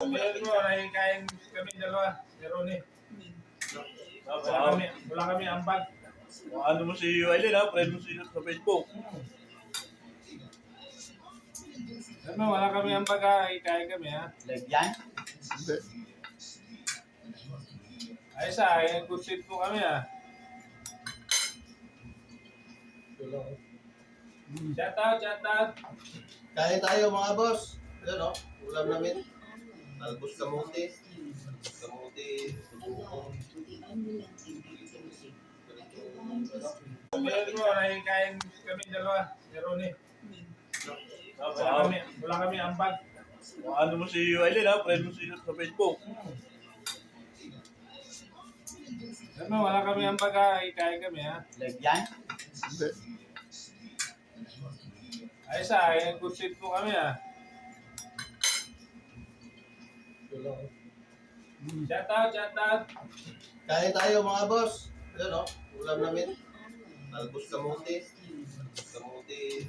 Sabihin mo, nakikain kami dalawa. Pero ni, wala kami ambag. Ano mo si Aileen ha? Friend mo si sa Facebook. Ano, wala kami ambag ha. Ikain kami ha. Live yan? Hindi. Ay sa, content po kami ha. Shout out, shout out. Kain tayo mga boss. Ayan o, ulam namin. Talbos kamuti. Kamuti. Sabihin mo, nakikain kami dalawa. Pero ni, wala kami ambag. Ano mo si Aileen ha? Friend mo si sa Facebook. Ano, wala kami ambag ha. Ikain kami ha. Live yan? Hindi. Ay sa, content po kami ha. Shout out, shout out. Kain tayo mga boss. Ayan o, ulam namin. Talbos kamuti. Kamuti.